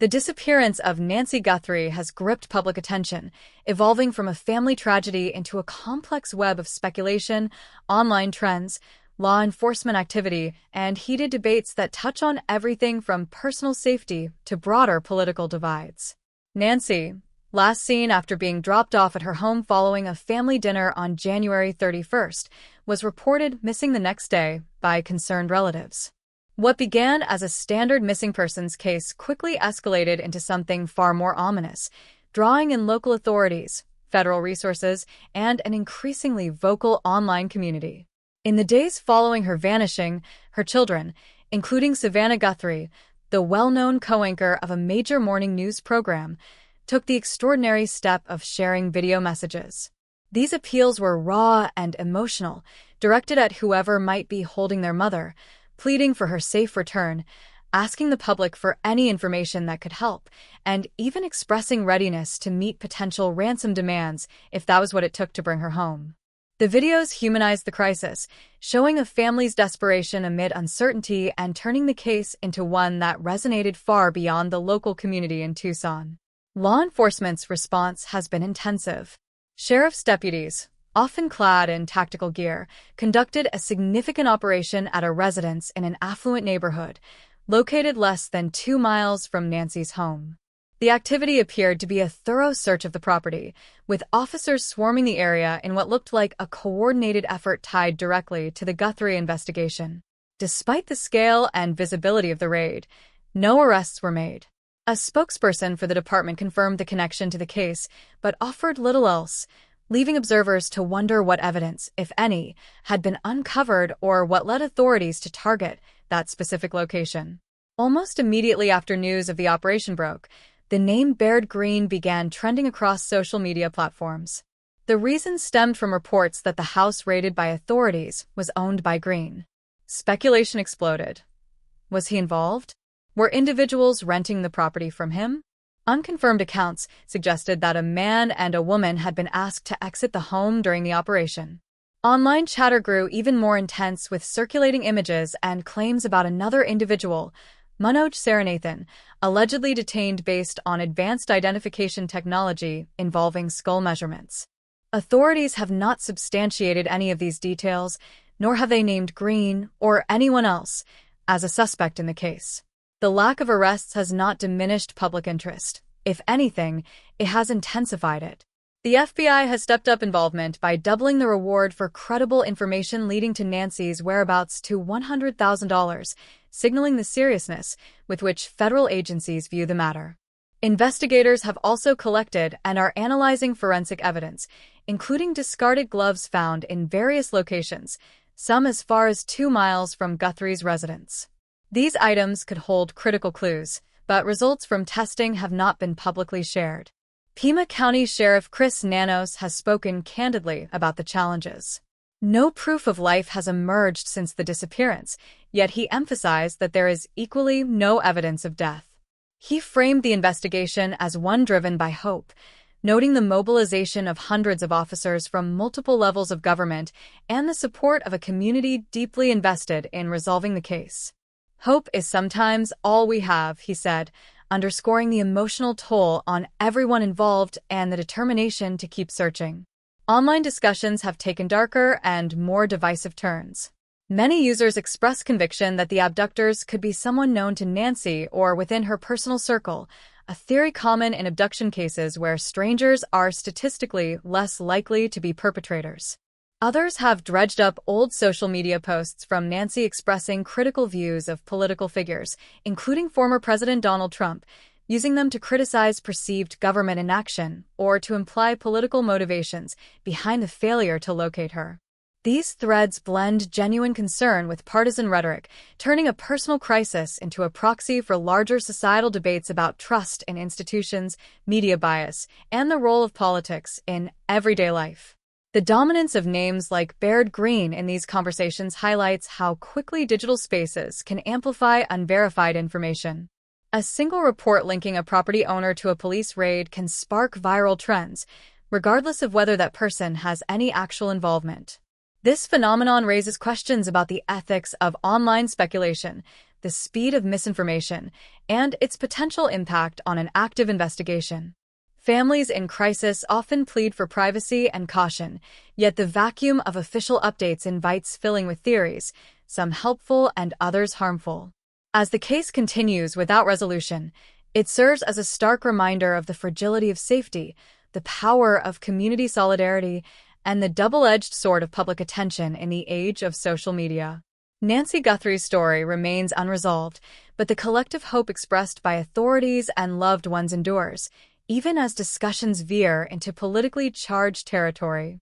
The disappearance of Nancy Guthrie has gripped public attention, evolving from a family tragedy into a complex web of speculation, online trends, law enforcement activity, and heated debates that touch on everything from personal safety to broader political divides. Nancy, last seen after being dropped off at her home following a family dinner on January 31st, was reported missing the next day by concerned relatives. What began as a standard missing persons case quickly escalated into something far more ominous, drawing in local authorities, federal resources, and an increasingly vocal online community. In the days following her vanishing, her children, including Savannah Guthrie, the well-known co-anchor of a major morning news program, took the extraordinary step of sharing video messages. These appeals were raw and emotional, directed at whoever might be holding their mother, pleading for her safe return, asking the public for any information that could help, and even expressing readiness to meet potential ransom demands if that was what it took to bring her home. The videos humanized the crisis, showing a family's desperation amid uncertainty and turning the case into one that resonated far beyond the local community in Tucson. Law enforcement's response has been intensive. Sheriff's deputies, often clad in tactical gear, conducted a significant operation at a residence in an affluent neighborhood, located less than 2 miles from Nancy's home. The activity appeared to be a thorough search of the property, with officers swarming the area in what looked like a coordinated effort tied directly to the Guthrie investigation. Despite the scale and visibility of the raid, no arrests were made. A spokesperson for the department confirmed the connection to the case, but offered little else, leaving observers to wonder what evidence, if any, had been uncovered or what led authorities to target that specific location. Almost immediately after news of the operation broke, the name Baird Greene began trending across social media platforms. The reason stemmed from reports that the house raided by authorities was owned by Greene. Speculation exploded. Was he involved? Were individuals renting the property from him? Unconfirmed accounts suggested that a man and a woman had been asked to exit the home during the operation. Online chatter grew even more intense with circulating images and claims about another individual, Manoj Saranathan, allegedly detained based on advanced identification technology involving skull measurements. Authorities have not substantiated any of these details, nor have they named Greene or anyone else as a suspect in the case. The lack of arrests has not diminished public interest. If anything, it has intensified it. The FBI has stepped up involvement by doubling the reward for credible information leading to Nancy's whereabouts to $100,000, signaling the seriousness with which federal agencies view the matter. Investigators have also collected and are analyzing forensic evidence, including discarded gloves found in various locations, some as far as 2 miles from Guthrie's residence. These items could hold critical clues, but results from testing have not been publicly shared. Pima County Sheriff Chris Nanos has spoken candidly about the challenges. No proof of life has emerged since the disappearance, yet he emphasized that there is equally no evidence of death. He framed the investigation as one driven by hope, noting the mobilization of hundreds of officers from multiple levels of government and the support of a community deeply invested in resolving the case. Hope is sometimes all we have, he said, underscoring the emotional toll on everyone involved and the determination to keep searching. Online discussions have taken darker and more divisive turns. Many users express conviction that the abductors could be someone known to Nancy or within her personal circle, a theory common in abduction cases where strangers are statistically less likely to be perpetrators. Others have dredged up old social media posts from Nancy expressing critical views of political figures, including former President Donald Trump, using them to criticize perceived government inaction or to imply political motivations behind the failure to locate her. These threads blend genuine concern with partisan rhetoric, turning a personal crisis into a proxy for larger societal debates about trust in institutions, media bias, and the role of politics in everyday life. The dominance of names like Baird Greene in these conversations highlights how quickly digital spaces can amplify unverified information. A single report linking a property owner to a police raid can spark viral trends, regardless of whether that person has any actual involvement. This phenomenon raises questions about the ethics of online speculation, the speed of misinformation, and its potential impact on an active investigation. Families in crisis often plead for privacy and caution, yet the vacuum of official updates invites filling with theories, some helpful and others harmful. As the case continues without resolution, it serves as a stark reminder of the fragility of safety, the power of community solidarity, and the double-edged sword of public attention in the age of social media. Nancy Guthrie's story remains unresolved, but the collective hope expressed by authorities and loved ones endures, even as discussions veer into politically charged territory.